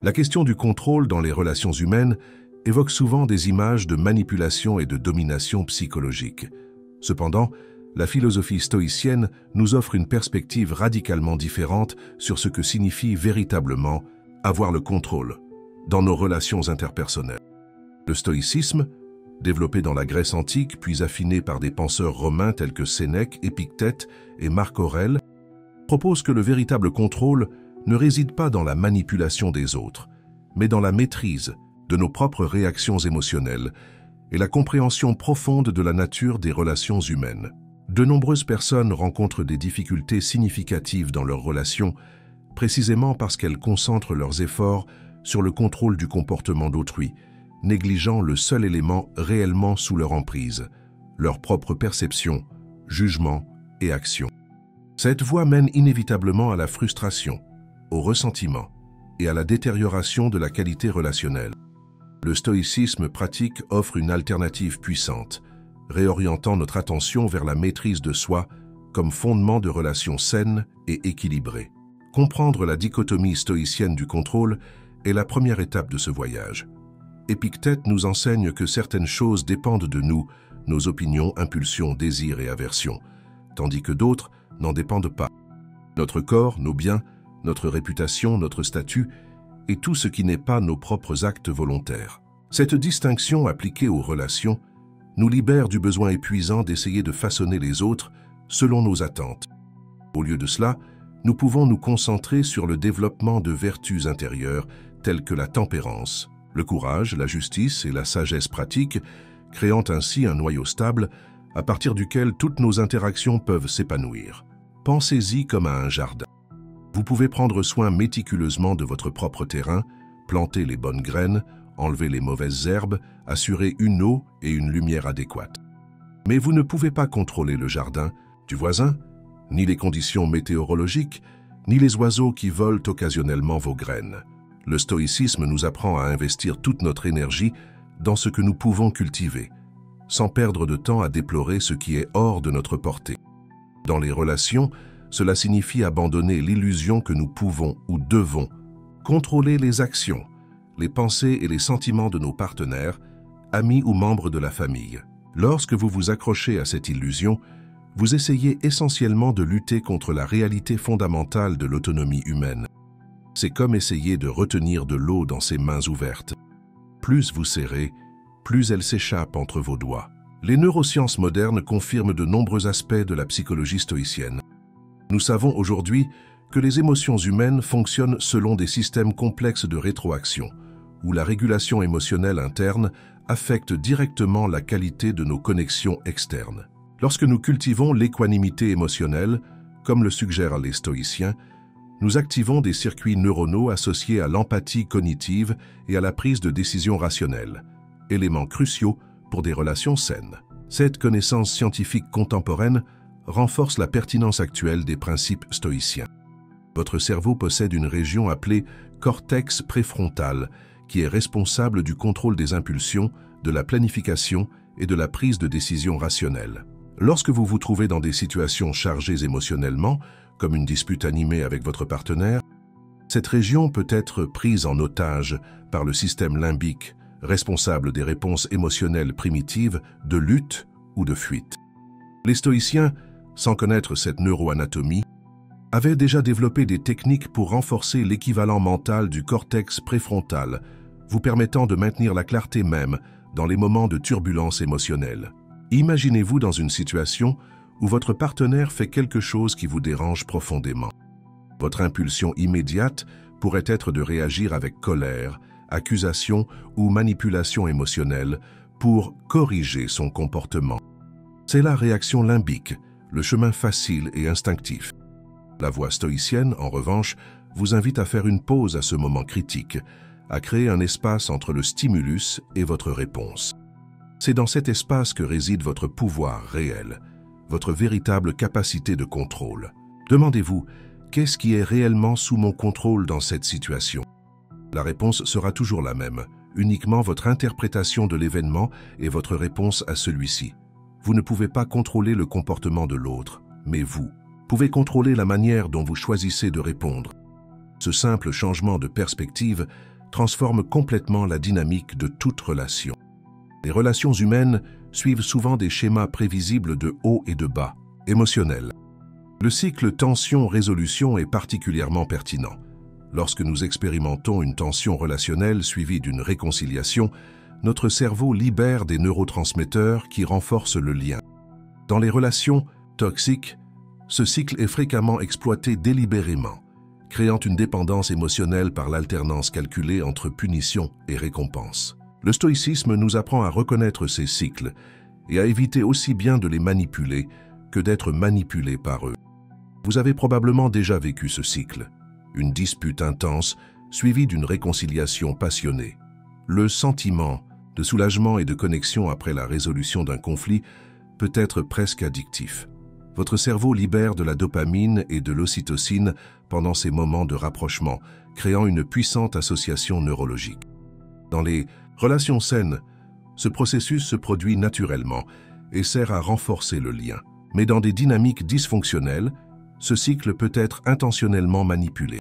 La question du contrôle dans les relations humaines évoque souvent des images de manipulation et de domination psychologique. Cependant, la philosophie stoïcienne nous offre une perspective radicalement différente sur ce que signifie véritablement avoir le contrôle dans nos relations interpersonnelles. Le stoïcisme, développé dans la Grèce antique puis affiné par des penseurs romains tels que Sénèque, Épictète et Marc Aurèle, propose que le véritable contrôle ne réside pas dans la manipulation des autres, mais dans la maîtrise de nos propres réactions émotionnelles et la compréhension profonde de la nature des relations humaines. De nombreuses personnes rencontrent des difficultés significatives dans leurs relations, précisément parce qu'elles concentrent leurs efforts sur le contrôle du comportement d'autrui, négligeant le seul élément réellement sous leur emprise, leur propre perception, jugement et action. Cette voie mène inévitablement à la frustration, au ressentiment et à la détérioration de la qualité relationnelle. Le stoïcisme pratique offre une alternative puissante, réorientant notre attention vers la maîtrise de soi comme fondement de relations saines et équilibrées. Comprendre la dichotomie stoïcienne du contrôle est la première étape de ce voyage. Épictète nous enseigne que certaines choses dépendent de nous, nos opinions, impulsions, désirs et aversions, tandis que d'autres n'en dépendent pas. Notre corps, nos biens, notre réputation, notre statut et tout ce qui n'est pas nos propres actes volontaires. Cette distinction appliquée aux relations nous libère du besoin épuisant d'essayer de façonner les autres selon nos attentes. Au lieu de cela, nous pouvons nous concentrer sur le développement de vertus intérieures telles que la tempérance, le courage, la justice et la sagesse pratique, créant ainsi un noyau stable à partir duquel toutes nos interactions peuvent s'épanouir. Pensez-y comme à un jardin. Vous pouvez prendre soin méticuleusement de votre propre terrain, planter les bonnes graines, enlever les mauvaises herbes, assurer une eau et une lumière adéquates. Mais vous ne pouvez pas contrôler le jardin du voisin, ni les conditions météorologiques, ni les oiseaux qui volent occasionnellement vos graines. Le stoïcisme nous apprend à investir toute notre énergie dans ce que nous pouvons cultiver, sans perdre de temps à déplorer ce qui est hors de notre portée. Dans les relations, cela signifie abandonner l'illusion que nous pouvons ou devons contrôler les actions, les pensées et les sentiments de nos partenaires, amis ou membres de la famille. Lorsque vous vous accrochez à cette illusion, vous essayez essentiellement de lutter contre la réalité fondamentale de l'autonomie humaine. C'est comme essayer de retenir de l'eau dans ses mains ouvertes. Plus vous serrez, plus elle s'échappe entre vos doigts. Les neurosciences modernes confirment de nombreux aspects de la psychologie stoïcienne. Nous savons aujourd'hui que les émotions humaines fonctionnent selon des systèmes complexes de rétroaction, où la régulation émotionnelle interne affecte directement la qualité de nos connexions externes. Lorsque nous cultivons l'équanimité émotionnelle, comme le suggèrent les stoïciens, nous activons des circuits neuronaux associés à l'empathie cognitive et à la prise de décisions rationnelles, éléments cruciaux pour des relations saines. Cette connaissance scientifique contemporaine renforce la pertinence actuelle des principes stoïciens. Votre cerveau possède une région appelée cortex préfrontal, qui est responsable du contrôle des impulsions, de la planification et de la prise de décisions rationnelles. Lorsque vous vous trouvez dans des situations chargées émotionnellement, comme une dispute animée avec votre partenaire, cette région peut être prise en otage par le système limbique, responsable des réponses émotionnelles primitives de lutte ou de fuite. Les stoïciens, sans connaître cette neuroanatomie, avaient déjà développé des techniques pour renforcer l'équivalent mental du cortex préfrontal, vous permettant de maintenir la clarté même dans les moments de turbulence émotionnelle. Imaginez-vous dans une situation où votre partenaire fait quelque chose qui vous dérange profondément. Votre impulsion immédiate pourrait être de réagir avec colère, accusation ou manipulation émotionnelle pour corriger son comportement. C'est la réaction limbique, le chemin facile et instinctif. La voie stoïcienne, en revanche, vous invite à faire une pause à ce moment critique, à créer un espace entre le stimulus et votre réponse. C'est dans cet espace que réside votre pouvoir réel, votre véritable capacité de contrôle. Demandez-vous, qu'est-ce qui est réellement sous mon contrôle dans cette situation? La réponse sera toujours la même, uniquement votre interprétation de l'événement et votre réponse à celui-ci. Vous ne pouvez pas contrôler le comportement de l'autre, mais vous pouvez contrôler la manière dont vous choisissez de répondre. Ce simple changement de perspective transforme complètement la dynamique de toute relation. Les relations humaines suivent souvent des schémas prévisibles de haut et de bas, émotionnels. Le cycle tension-résolution est particulièrement pertinent. Lorsque nous expérimentons une tension relationnelle suivie d'une réconciliation, notre cerveau libère des neurotransmetteurs qui renforcent le lien. Dans les relations toxiques, ce cycle est fréquemment exploité délibérément, créant une dépendance émotionnelle par l'alternance calculée entre punition et récompense. Le stoïcisme nous apprend à reconnaître ces cycles et à éviter aussi bien de les manipuler que d'être manipulé par eux. Vous avez probablement déjà vécu ce cycle, une dispute intense suivie d'une réconciliation passionnée. Le sentiment de soulagement et de connexion après la résolution d'un conflit peut être presque addictif. Votre cerveau libère de la dopamine et de l'ocytocine pendant ces moments de rapprochement, créant une puissante association neurologique. Dans les relations saines, ce processus se produit naturellement et sert à renforcer le lien. Mais dans des dynamiques dysfonctionnelles, ce cycle peut être intentionnellement manipulé.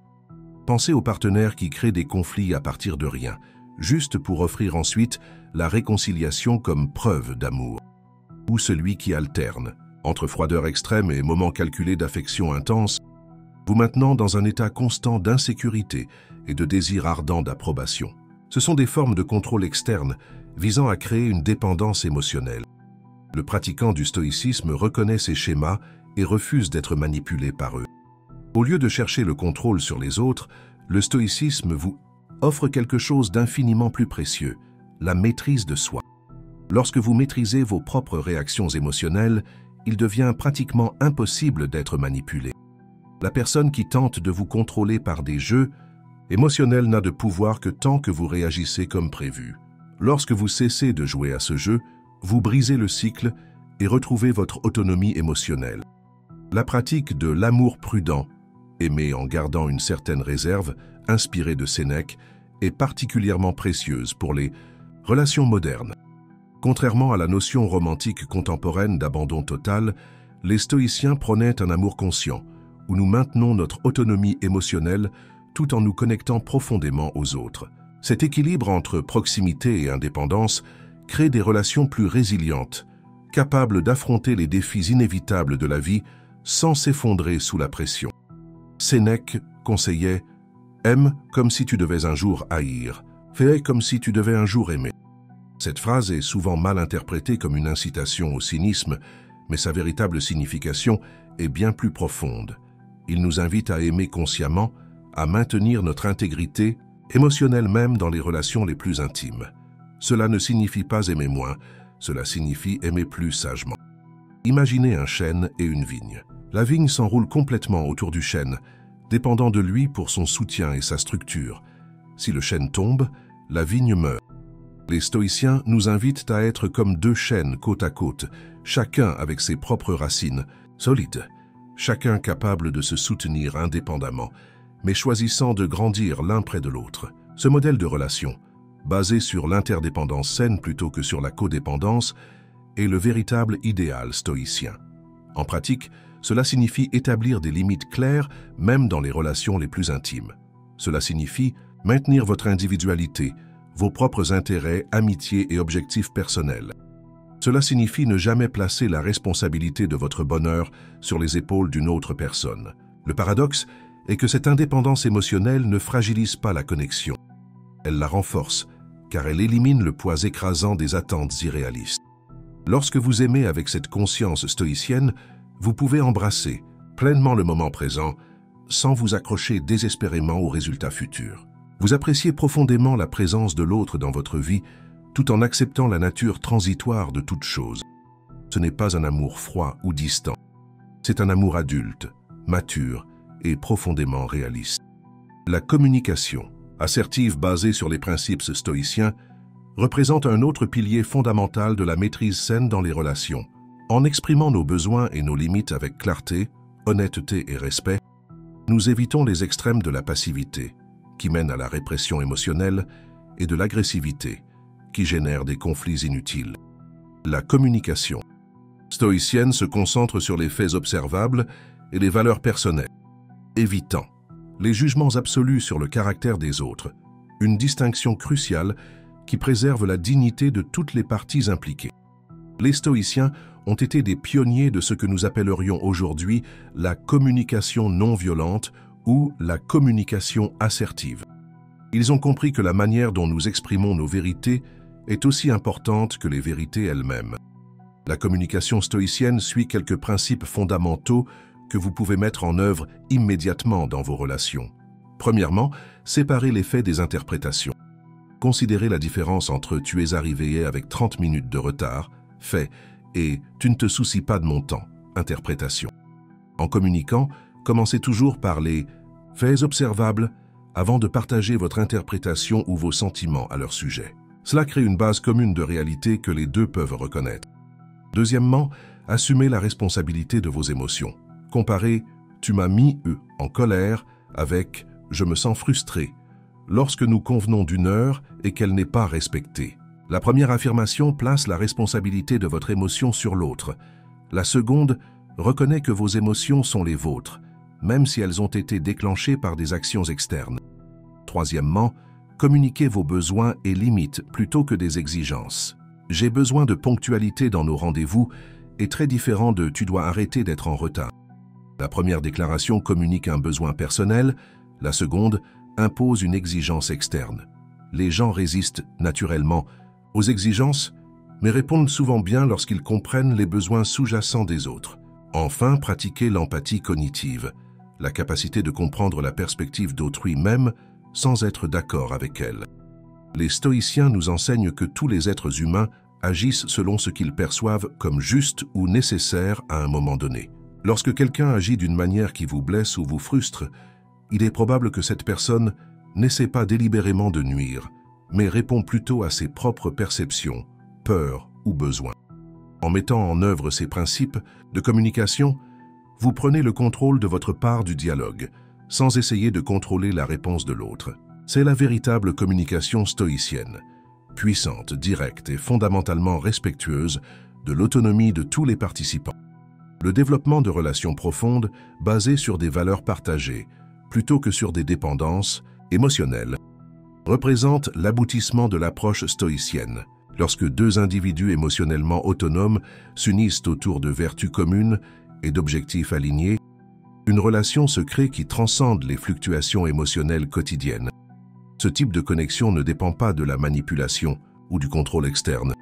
Pensez aux partenaires qui créent des conflits à partir de rien, juste pour offrir ensuite la réconciliation comme preuve d'amour. Ou celui qui alterne, entre froideur extrême et moments calculés d'affection intense, vous maintenant dans un état constant d'insécurité et de désir ardent d'approbation. Ce sont des formes de contrôle externe visant à créer une dépendance émotionnelle. Le pratiquant du stoïcisme reconnaît ces schémas et refuse d'être manipulé par eux. Au lieu de chercher le contrôle sur les autres, le stoïcisme vous offre quelque chose d'infiniment plus précieux, la maîtrise de soi. Lorsque vous maîtrisez vos propres réactions émotionnelles, il devient pratiquement impossible d'être manipulé. La personne qui tente de vous contrôler par des jeux émotionnels n'a de pouvoir que tant que vous réagissez comme prévu. Lorsque vous cessez de jouer à ce jeu, vous brisez le cycle et retrouvez votre autonomie émotionnelle. La pratique de l'amour prudent, aimer en gardant une certaine réserve, inspirée de Sénèque, est particulièrement précieuse pour les relations modernes. Contrairement à la notion romantique contemporaine d'abandon total, les stoïciens prônaient un amour conscient, où nous maintenons notre autonomie émotionnelle tout en nous connectant profondément aux autres. Cet équilibre entre proximité et indépendance crée des relations plus résilientes, capables d'affronter les défis inévitables de la vie sans s'effondrer sous la pression. Sénèque conseillait « Aime comme si tu devais un jour haïr, fais comme si tu devais un jour aimer ». Cette phrase est souvent mal interprétée comme une incitation au cynisme, mais sa véritable signification est bien plus profonde. Il nous invite à aimer consciemment, à maintenir notre intégrité, émotionnelle même dans les relations les plus intimes. Cela ne signifie pas aimer moins, cela signifie aimer plus sagement. Imaginez un chêne et une vigne. La vigne s'enroule complètement autour du chêne, dépendant de lui pour son soutien et sa structure. Si le chêne tombe, la vigne meurt. Les stoïciens nous invitent à être comme deux chênes côte à côte, chacun avec ses propres racines, solides, chacun capable de se soutenir indépendamment, mais choisissant de grandir l'un près de l'autre. Ce modèle de relation, basé sur l'interdépendance saine plutôt que sur la codépendance, est le véritable idéal stoïcien. En pratique, cela signifie établir des limites claires même dans les relations les plus intimes. Cela signifie maintenir votre individualité, vos propres intérêts, amitiés et objectifs personnels. Cela signifie ne jamais placer la responsabilité de votre bonheur sur les épaules d'une autre personne. Le paradoxe est que cette indépendance émotionnelle ne fragilise pas la connexion. Elle la renforce, car elle élimine le poids écrasant des attentes irréalistes. Lorsque vous aimez avec cette conscience stoïcienne, vous pouvez embrasser pleinement le moment présent sans vous accrocher désespérément aux résultats futurs. Vous appréciez profondément la présence de l'autre dans votre vie tout en acceptant la nature transitoire de toute chose. Ce n'est pas un amour froid ou distant. C'est un amour adulte, mature et profondément réaliste. La communication, assertive basée sur les principes stoïciens, représente un autre pilier fondamental de la maîtrise saine dans les relations. En exprimant nos besoins et nos limites avec clarté, honnêteté et respect, nous évitons les extrêmes de la passivité, qui mènent à la répression émotionnelle, et de l'agressivité, qui génère des conflits inutiles. La communication stoïcienne se concentre sur les faits observables et les valeurs personnelles, évitant les jugements absolus sur le caractère des autres, une distinction cruciale qui préserve la dignité de toutes les parties impliquées. Les stoïciens ont été des pionniers de ce que nous appellerions aujourd'hui la communication non violente ou la communication assertive. Ils ont compris que la manière dont nous exprimons nos vérités est aussi importante que les vérités elles-mêmes. La communication stoïcienne suit quelques principes fondamentaux que vous pouvez mettre en œuvre immédiatement dans vos relations. Premièrement, séparez les faits des interprétations. Considérez la différence entre « tu es arrivé avec 30 minutes de retard » fait et « tu ne te soucies pas de mon temps » interprétation. En communiquant, commencez toujours par les faits observables avant de partager votre interprétation ou vos sentiments à leur sujet. Cela crée une base commune de réalité que les deux peuvent reconnaître. Deuxièmement, assumez la responsabilité de vos émotions. Comparez « tu m'as mis en colère » avec « je me sens frustré » lorsque nous convenons d'une heure et qu'elle n'est pas respectée. La première affirmation place la responsabilité de votre émotion sur l'autre. La seconde reconnaît que vos émotions sont les vôtres, même si elles ont été déclenchées par des actions externes. Troisièmement, communiquez vos besoins et limites plutôt que des exigences. « J'ai besoin de ponctualité dans nos rendez-vous » est très différent de « tu dois arrêter d'être en retard ». La première déclaration communique un besoin personnel, la seconde impose une exigence externe. Les gens résistent naturellement aux exigences, mais répondent souvent bien lorsqu'ils comprennent les besoins sous-jacents des autres. Enfin, pratiquez l'empathie cognitive, la capacité de comprendre la perspective d'autrui même sans être d'accord avec elle. Les stoïciens nous enseignent que tous les êtres humains agissent selon ce qu'ils perçoivent comme juste ou nécessaire à un moment donné. Lorsque quelqu'un agit d'une manière qui vous blesse ou vous frustre, il est probable que cette personne n'essaie pas délibérément de nuire, mais répond plutôt à ses propres perceptions, peurs ou besoins. En mettant en œuvre ces principes de communication, vous prenez le contrôle de votre part du dialogue, sans essayer de contrôler la réponse de l'autre. C'est la véritable communication stoïcienne, puissante, directe et fondamentalement respectueuse de l'autonomie de tous les participants. Le développement de relations profondes basées sur des valeurs partagées, plutôt que sur des dépendances émotionnelles, représente l'aboutissement de l'approche stoïcienne. Lorsque deux individus émotionnellement autonomes s'unissent autour de vertus communes et d'objectifs alignés, une relation se crée qui transcende les fluctuations émotionnelles quotidiennes. Ce type de connexion ne dépend pas de la manipulation ou du contrôle externe,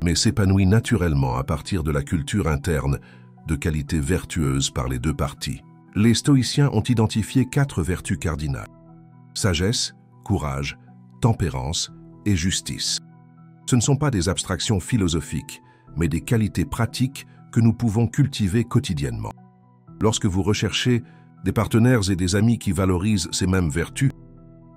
mais s'épanouit naturellement à partir de la culture interne de qualités vertueuses par les deux parties. Les stoïciens ont identifié 4 vertus cardinales: sagesse, courage, tempérance et justice. Ce ne sont pas des abstractions philosophiques, mais des qualités pratiques que nous pouvons cultiver quotidiennement. Lorsque vous recherchez des partenaires et des amis qui valorisent ces mêmes vertus,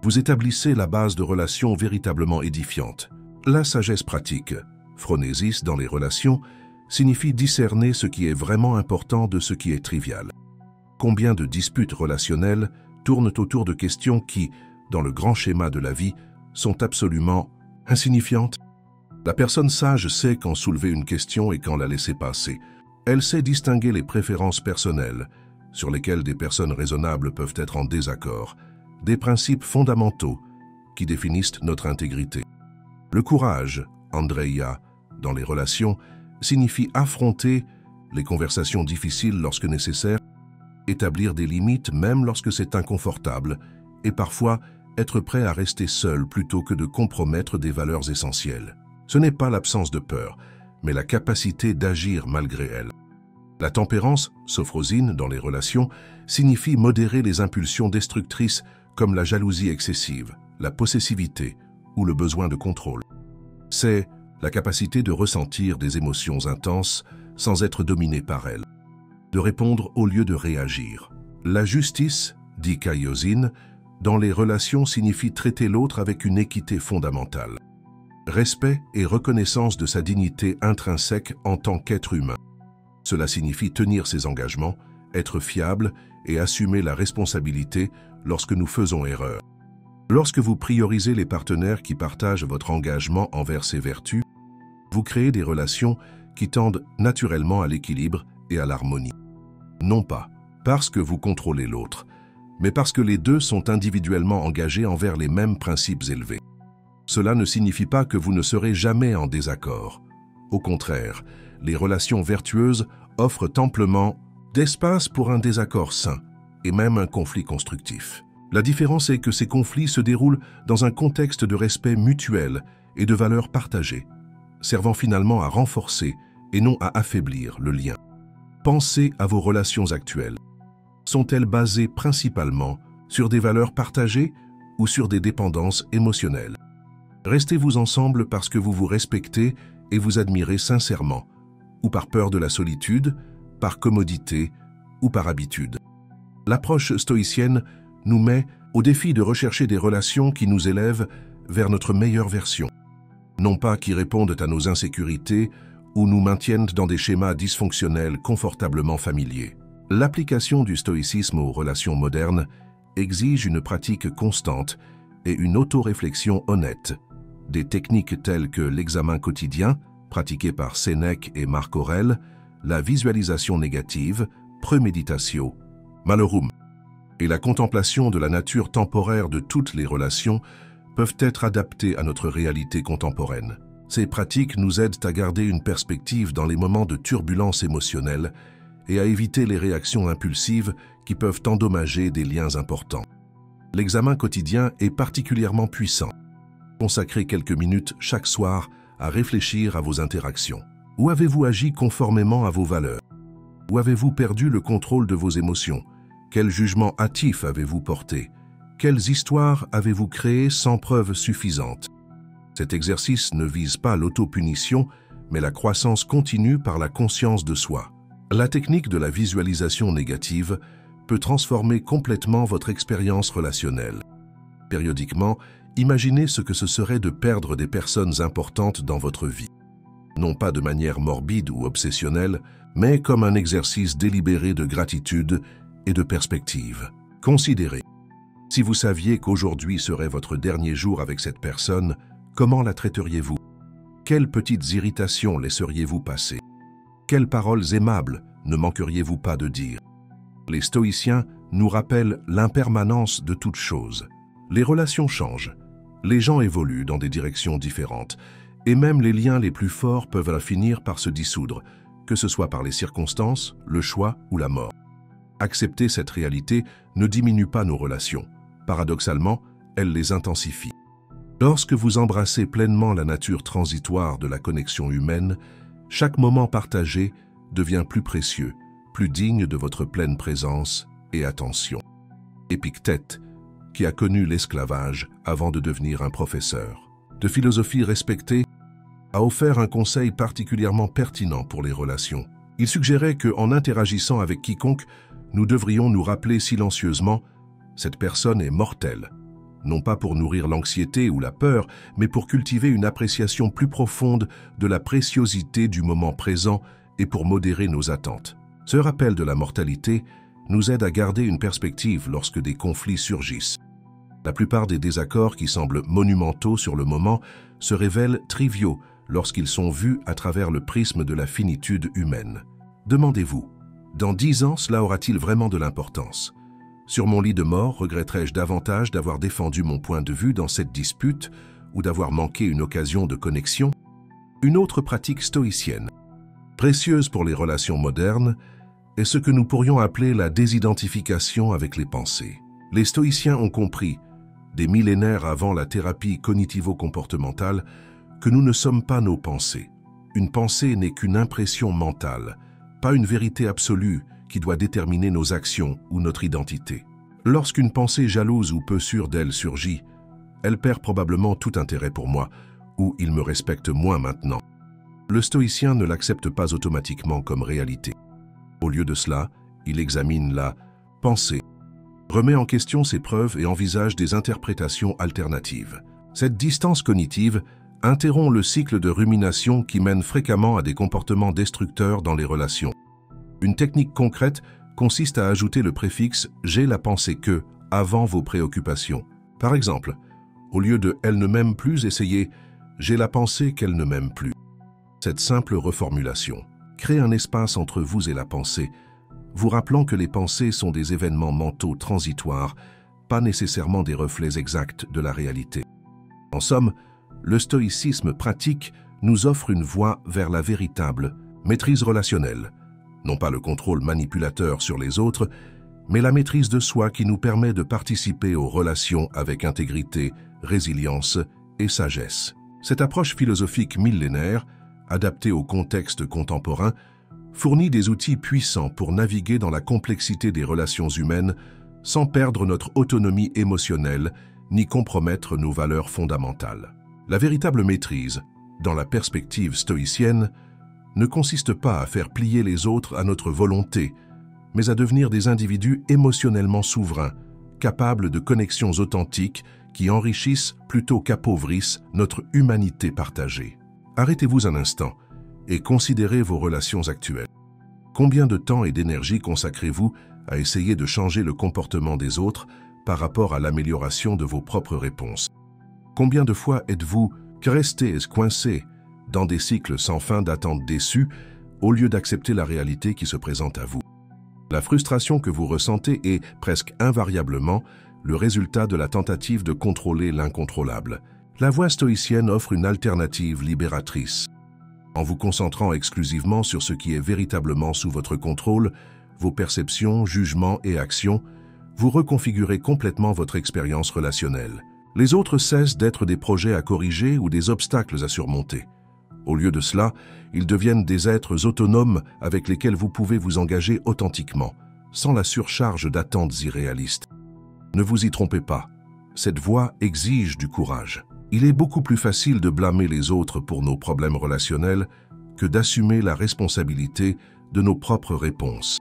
vous établissez la base de relations véritablement édifiantes. La sagesse pratique, phronésis dans les relations, signifie discerner ce qui est vraiment important de ce qui est trivial. Combien de disputes relationnelles tournent autour de questions qui, dans le grand schéma de la vie, sont absolument insignifiantes? La personne sage sait quand soulever une question et quand la laisser passer. Elle sait distinguer les préférences personnelles, sur lesquelles des personnes raisonnables peuvent être en désaccord, des principes fondamentaux qui définissent notre intégrité. Le courage, Andreia, dans les relations, signifie affronter les conversations difficiles lorsque nécessaire, établir des limites même lorsque c'est inconfortable, et parfois être prêt à rester seul plutôt que de compromettre des valeurs essentielles. Ce n'est pas l'absence de peur, mais la capacité d'agir malgré elle. La tempérance, sophrosine dans les relations, signifie modérer les impulsions destructrices comme la jalousie excessive, la possessivité ou le besoin de contrôle. C'est la capacité de ressentir des émotions intenses sans être dominé par elles, de répondre au lieu de réagir. La justice, dit Kaiosine, dans les relations signifie traiter l'autre avec une équité fondamentale. Respect et reconnaissance de sa dignité intrinsèque en tant qu'être humain. Cela signifie tenir ses engagements, être fiable et assumer la responsabilité lorsque nous faisons erreur. Lorsque vous priorisez les partenaires qui partagent votre engagement envers ces vertus, vous créez des relations qui tendent naturellement à l'équilibre et à l'harmonie. Non pas parce que vous contrôlez l'autre, mais parce que les deux sont individuellement engagés envers les mêmes principes élevés. Cela ne signifie pas que vous ne serez jamais en désaccord. Au contraire, les relations vertueuses offrent amplement d'espace pour un désaccord sain et même un conflit constructif. La différence est que ces conflits se déroulent dans un contexte de respect mutuel et de valeurs partagées, servant finalement à renforcer et non à affaiblir le lien. Pensez à vos relations actuelles. Sont-elles basées principalement sur des valeurs partagées ou sur des dépendances émotionnelles? Restez-vous ensemble parce que vous vous respectez et vous admirez sincèrement, ou par peur de la solitude, par commodité ou par habitude. L'approche stoïcienne nous met au défi de rechercher des relations qui nous élèvent vers notre meilleure version, non pas qui répondent à nos insécurités ou nous maintiennent dans des schémas dysfonctionnels confortablement familiers. L'application du stoïcisme aux relations modernes exige une pratique constante et une autoréflexion honnête. Des techniques telles que l'examen quotidien, pratiqué par Sénèque et Marc Aurèle, la visualisation négative, préméditatio, malorum, et la contemplation de la nature temporaire de toutes les relations peuvent être adaptées à notre réalité contemporaine. Ces pratiques nous aident à garder une perspective dans les moments de turbulence émotionnelle et à éviter les réactions impulsives qui peuvent endommager des liens importants. L'examen quotidien est particulièrement puissant. Consacrez quelques minutes chaque soir à réfléchir à vos interactions. Où avez-vous agi conformément à vos valeurs? Où avez-vous perdu le contrôle de vos émotions? Quel jugement hâtif avez-vous porté? Quelles histoires avez-vous créées sans preuve suffisante? Cet exercice ne vise pas l'autopunition, mais la croissance continue par la conscience de soi. La technique de la visualisation négative peut transformer complètement votre expérience relationnelle. Périodiquement, imaginez ce que ce serait de perdre des personnes importantes dans votre vie. Non pas de manière morbide ou obsessionnelle, mais comme un exercice délibéré de gratitude et de perspective. Considérez. Si vous saviez qu'aujourd'hui serait votre dernier jour avec cette personne, comment la traiteriez-vous? Quelles petites irritations laisseriez-vous passer? Quelles paroles aimables ne manqueriez-vous pas de dire? Les stoïciens nous rappellent l'impermanence de toute chose. Les relations changent, les gens évoluent dans des directions différentes, et même les liens les plus forts peuvent finir par se dissoudre, que ce soit par les circonstances, le choix ou la mort. Accepter cette réalité ne diminue pas nos relations. Paradoxalement, elle les intensifie. Lorsque vous embrassez pleinement la nature transitoire de la connexion humaine, chaque moment partagé devient plus précieux, plus digne de votre pleine présence et attention. Épictète, qui a connu l'esclavage avant de devenir un professeur de philosophie respecté, a offert un conseil particulièrement pertinent pour les relations. Il suggérait qu'en interagissant avec quiconque, nous devrions nous rappeler silencieusement « cette personne est mortelle », non pas pour nourrir l'anxiété ou la peur, mais pour cultiver une appréciation plus profonde de la préciosité du moment présent et pour modérer nos attentes. Ce rappel de la mortalité nous aide à garder une perspective lorsque des conflits surgissent. La plupart des désaccords qui semblent monumentaux sur le moment se révèlent triviaux lorsqu'ils sont vus à travers le prisme de la finitude humaine. Demandez-vous, dans 10 ans, cela aura-t-il vraiment de l'importance? Sur mon lit de mort, regretterai-je davantage d'avoir défendu mon point de vue dans cette dispute ou d'avoir manqué une occasion de connexion? Une autre pratique stoïcienne, précieuse pour les relations modernes, est ce que nous pourrions appeler la désidentification avec les pensées. Les stoïciens ont compris, des millénaires avant la thérapie cognitivo-comportementale, que nous ne sommes pas nos pensées. Une pensée n'est qu'une impression mentale, pas une vérité absolue qui doit déterminer nos actions ou notre identité. Lorsqu'une pensée jalouse ou peu sûre d'elle surgit, elle perd probablement tout intérêt pour moi, ou il me respecte moins maintenant. Le stoïcien ne l'accepte pas automatiquement comme réalité. Au lieu de cela, il examine la pensée, remet en question ses preuves et envisage des interprétations alternatives. Cette distance cognitive interrompt le cycle de rumination qui mène fréquemment à des comportements destructeurs dans les relations. Une technique concrète consiste à ajouter le préfixe « j'ai la pensée que » avant vos préoccupations. Par exemple, au lieu de « elle ne m'aime plus », essayez « j'ai la pensée qu'elle ne m'aime plus ». Cette simple reformulation crée un espace entre vous et la pensée, vous rappelant que les pensées sont des événements mentaux transitoires, pas nécessairement des reflets exacts de la réalité. En somme, le stoïcisme pratique nous offre une voie vers la véritable maîtrise relationnelle, non pas le contrôle manipulateur sur les autres, mais la maîtrise de soi qui nous permet de participer aux relations avec intégrité, résilience et sagesse. Cette approche philosophique millénaire, adaptée au contexte contemporain, fournit des outils puissants pour naviguer dans la complexité des relations humaines sans perdre notre autonomie émotionnelle ni compromettre nos valeurs fondamentales. La véritable maîtrise, dans la perspective stoïcienne, ne consiste pas à faire plier les autres à notre volonté, mais à devenir des individus émotionnellement souverains, capables de connexions authentiques qui enrichissent plutôt qu'appauvrissent notre humanité partagée. Arrêtez-vous un instant et considérez vos relations actuelles. Combien de temps et d'énergie consacrez-vous à essayer de changer le comportement des autres par rapport à l'amélioration de vos propres réponses? Combien de fois êtes-vous restés coincés dans des cycles sans fin d'attentes déçues au lieu d'accepter la réalité qui se présente à vous? La frustration que vous ressentez est presque invariablement le résultat de la tentative de contrôler l'incontrôlable. La voie stoïcienne offre une alternative libératrice. En vous concentrant exclusivement sur ce qui est véritablement sous votre contrôle, vos perceptions, jugements et actions, vous reconfigurez complètement votre expérience relationnelle. Les autres cessent d'être des projets à corriger ou des obstacles à surmonter. Au lieu de cela, ils deviennent des êtres autonomes avec lesquels vous pouvez vous engager authentiquement, sans la surcharge d'attentes irréalistes. Ne vous y trompez pas, cette voie exige du courage. Il est beaucoup plus facile de blâmer les autres pour nos problèmes relationnels que d'assumer la responsabilité de nos propres réponses.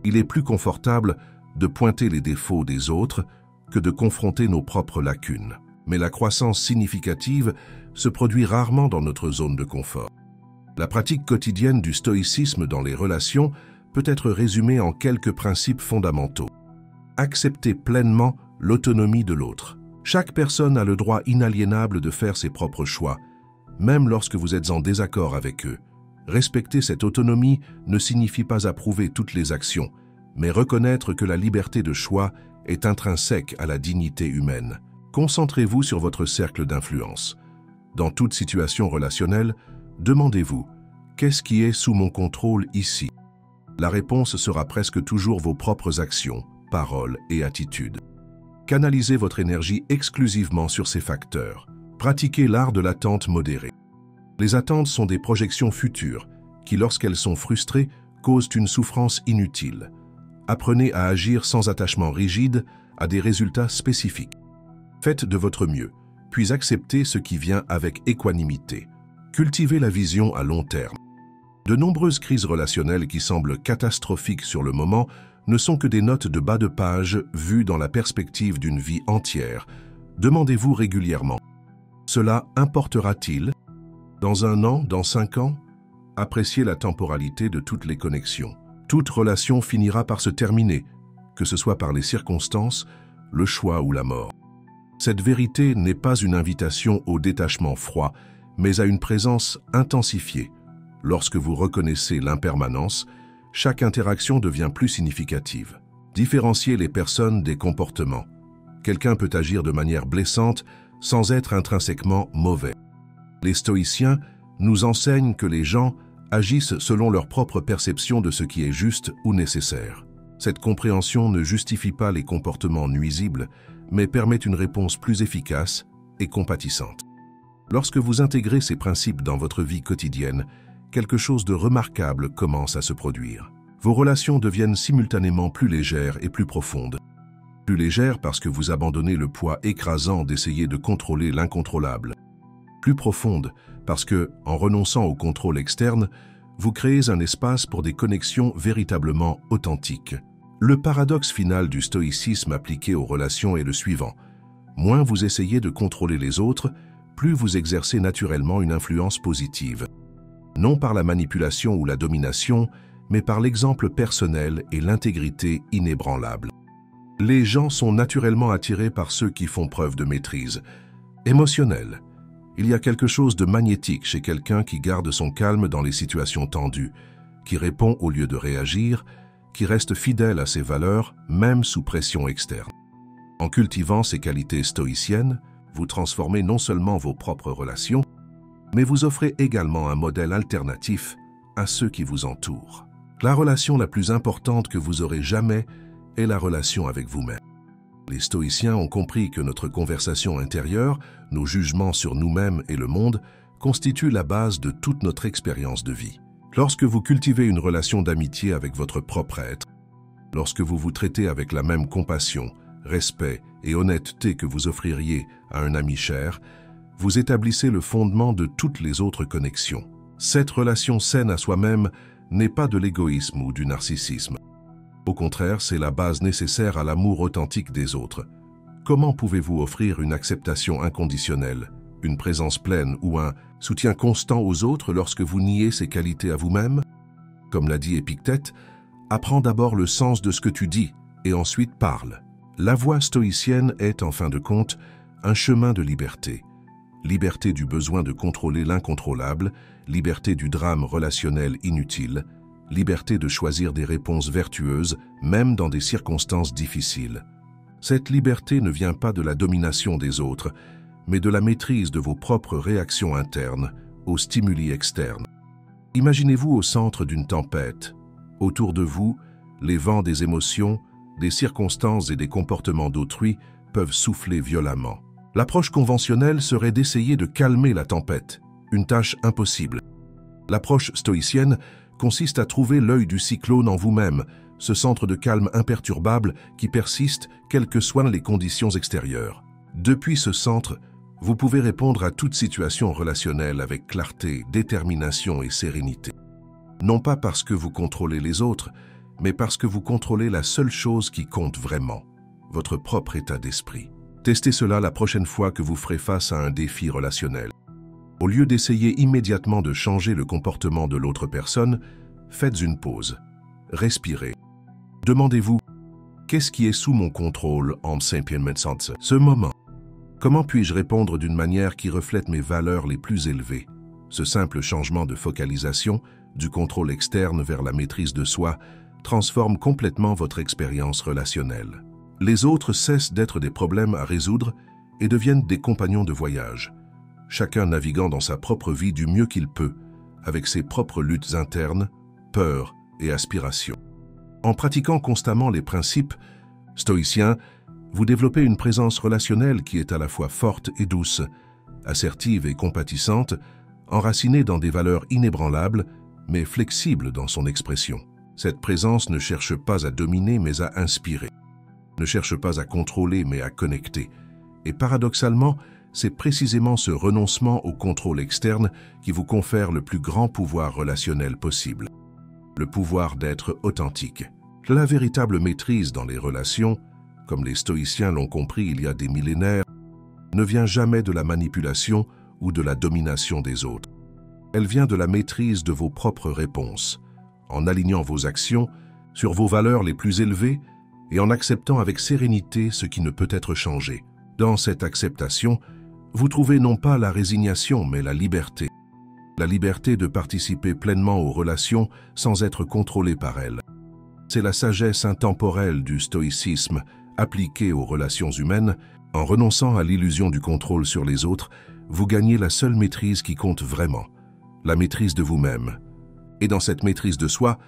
Il est plus confortable de pointer les défauts des autres que de confronter nos propres lacunes. Mais la croissance significative se produit rarement dans notre zone de confort. La pratique quotidienne du stoïcisme dans les relations peut être résumée en quelques principes fondamentaux. Accepter pleinement l'autonomie de l'autre. Chaque personne a le droit inaliénable de faire ses propres choix, même lorsque vous êtes en désaccord avec eux. Respecter cette autonomie ne signifie pas approuver toutes les actions, mais reconnaître que la liberté de choix est intrinsèque à la dignité humaine. Concentrez-vous sur votre cercle d'influence. Dans toute situation relationnelle, demandez-vous « Qu'est-ce qui est sous mon contrôle ici ?» La réponse sera presque toujours vos propres actions, paroles et attitudes. Canalisez votre énergie exclusivement sur ces facteurs. Pratiquez l'art de l'attente modérée. Les attentes sont des projections futures qui, lorsqu'elles sont frustrées, causent une souffrance inutile. Apprenez à agir sans attachement rigide à des résultats spécifiques. Faites de votre mieux, puis acceptez ce qui vient avec équanimité. Cultivez la vision à long terme. De nombreuses crises relationnelles qui semblent catastrophiques sur le moment ne sont que des notes de bas de page vues dans la perspective d'une vie entière. Demandez-vous régulièrement. Cela importera-t-il? Dans 1 an, dans 5 ans? Appréciez la temporalité de toutes les connexions. Toute relation finira par se terminer, que ce soit par les circonstances, le choix ou la mort. Cette vérité n'est pas une invitation au détachement froid, mais à une présence intensifiée. Lorsque vous reconnaissez l'impermanence, chaque interaction devient plus significative. Différenciez les personnes des comportements. Quelqu'un peut agir de manière blessante sans être intrinsèquement mauvais. Les stoïciens nous enseignent que les gens agissent selon leur propre perception de ce qui est juste ou nécessaire. Cette compréhension ne justifie pas les comportements nuisibles, mais permet une réponse plus efficace et compatissante. Lorsque vous intégrez ces principes dans votre vie quotidienne, quelque chose de remarquable commence à se produire. Vos relations deviennent simultanément plus légères et plus profondes. Plus légères parce que vous abandonnez le poids écrasant d'essayer de contrôler l'incontrôlable. Plus profondes parce que, en renonçant au contrôle externe, vous créez un espace pour des connexions véritablement authentiques. Le paradoxe final du stoïcisme appliqué aux relations est le suivant. Moins vous essayez de contrôler les autres, plus vous exercez naturellement une influence positive. Non par la manipulation ou la domination, mais par l'exemple personnel et l'intégrité inébranlable. Les gens sont naturellement attirés par ceux qui font preuve de maîtrise émotionnelle. Il y a quelque chose de magnétique chez quelqu'un qui garde son calme dans les situations tendues, qui répond au lieu de réagir, qui reste fidèle à ses valeurs, même sous pression externe. En cultivant ces qualités stoïciennes, vous transformez non seulement vos propres relations, mais vous offrez également un modèle alternatif à ceux qui vous entourent. La relation la plus importante que vous aurez jamais est la relation avec vous-même. Les stoïciens ont compris que notre conversation intérieure, nos jugements sur nous-mêmes et le monde, constituent la base de toute notre expérience de vie. Lorsque vous cultivez une relation d'amitié avec votre propre être, lorsque vous vous traitez avec la même compassion, respect et honnêteté que vous offririez à un ami cher, vous établissez le fondement de toutes les autres connexions. Cette relation saine à soi-même n'est pas de l'égoïsme ou du narcissisme. Au contraire, c'est la base nécessaire à l'amour authentique des autres. Comment pouvez-vous offrir une acceptation inconditionnelle, une présence pleine ou un soutien constant aux autres lorsque vous niez ces qualités à vous-même? Comme l'a dit Épictète, apprends d'abord le sens de ce que tu dis et ensuite parle. La voie stoïcienne est, en fin de compte, un chemin de liberté. Liberté du besoin de contrôler l'incontrôlable, liberté du drame relationnel inutile, liberté de choisir des réponses vertueuses, même dans des circonstances difficiles. Cette liberté ne vient pas de la domination des autres, mais de la maîtrise de vos propres réactions internes aux stimuli externes. Imaginez-vous au centre d'une tempête. Autour de vous, les vents des émotions, des circonstances et des comportements d'autrui peuvent souffler violemment. L'approche conventionnelle serait d'essayer de calmer la tempête, une tâche impossible. L'approche stoïcienne consiste à trouver l'œil du cyclone en vous-même, ce centre de calme imperturbable qui persiste quelles que soient les conditions extérieures. Depuis ce centre, vous pouvez répondre à toute situation relationnelle avec clarté, détermination et sérénité. Non pas parce que vous contrôlez les autres, mais parce que vous contrôlez la seule chose qui compte vraiment, votre propre état d'esprit. Testez cela la prochaine fois que vous ferez face à un défi relationnel. Au lieu d'essayer immédiatement de changer le comportement de l'autre personne, faites une pause. Respirez. Demandez-vous, qu'est-ce qui est sous mon contrôle en ce moment? Comment puis-je répondre d'une manière qui reflète mes valeurs les plus élevées? Ce simple changement de focalisation, du contrôle externe vers la maîtrise de soi, transforme complètement votre expérience relationnelle. Les autres cessent d'être des problèmes à résoudre et deviennent des compagnons de voyage, chacun naviguant dans sa propre vie du mieux qu'il peut, avec ses propres luttes internes, peurs et aspirations. En pratiquant constamment les principes stoïciens, vous développez une présence relationnelle qui est à la fois forte et douce, assertive et compatissante, enracinée dans des valeurs inébranlables, mais flexible dans son expression. Cette présence ne cherche pas à dominer mais à inspirer, ne cherche pas à contrôler mais à connecter. Et paradoxalement, c'est précisément ce renoncement au contrôle externe qui vous confère le plus grand pouvoir relationnel possible. Le pouvoir d'être authentique. La véritable maîtrise dans les relations, comme les stoïciens l'ont compris il y a des millénaires, ne vient jamais de la manipulation ou de la domination des autres. Elle vient de la maîtrise de vos propres réponses, en alignant vos actions sur vos valeurs les plus élevées et en acceptant avec sérénité ce qui ne peut être changé. Dans cette acceptation, vous trouvez non pas la résignation, mais la liberté. La liberté de participer pleinement aux relations sans être contrôlé par elles. C'est la sagesse intemporelle du stoïcisme appliquée aux relations humaines. En renonçant à l'illusion du contrôle sur les autres, vous gagnez la seule maîtrise qui compte vraiment, la maîtrise de vous-même. Et dans cette maîtrise de soi,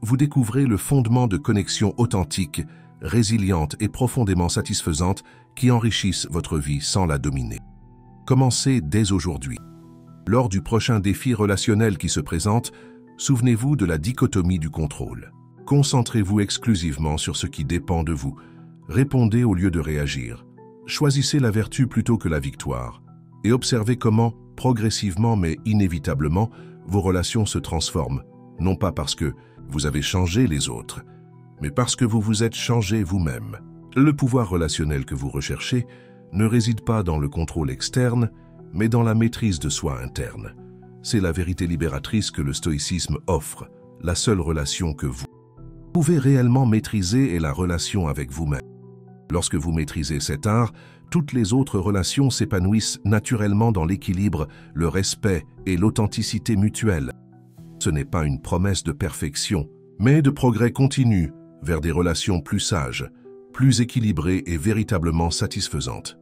vous découvrez le fondement de connexions authentiques, résilientes et profondément satisfaisantes qui enrichissent votre vie sans la dominer. Commencez dès aujourd'hui. Lors du prochain défi relationnel qui se présente, souvenez-vous de la dichotomie du contrôle. Concentrez-vous exclusivement sur ce qui dépend de vous. Répondez au lieu de réagir. Choisissez la vertu plutôt que la victoire. Et observez comment, progressivement mais inévitablement, vos relations se transforment. Non pas parce que vous avez changé les autres, mais parce que vous vous êtes changé vous-même. Le pouvoir relationnel que vous recherchez ne réside pas dans le contrôle externe, mais dans la maîtrise de soi interne. C'est la vérité libératrice que le stoïcisme offre, la seule relation que vous pouvez réellement maîtriser est la relation avec vous-même. Lorsque vous maîtrisez cet art, toutes les autres relations s'épanouissent naturellement dans l'équilibre, le respect et l'authenticité mutuelle. Ce n'est pas une promesse de perfection, mais de progrès continu, vers des relations plus sages, plus équilibrées et véritablement satisfaisantes.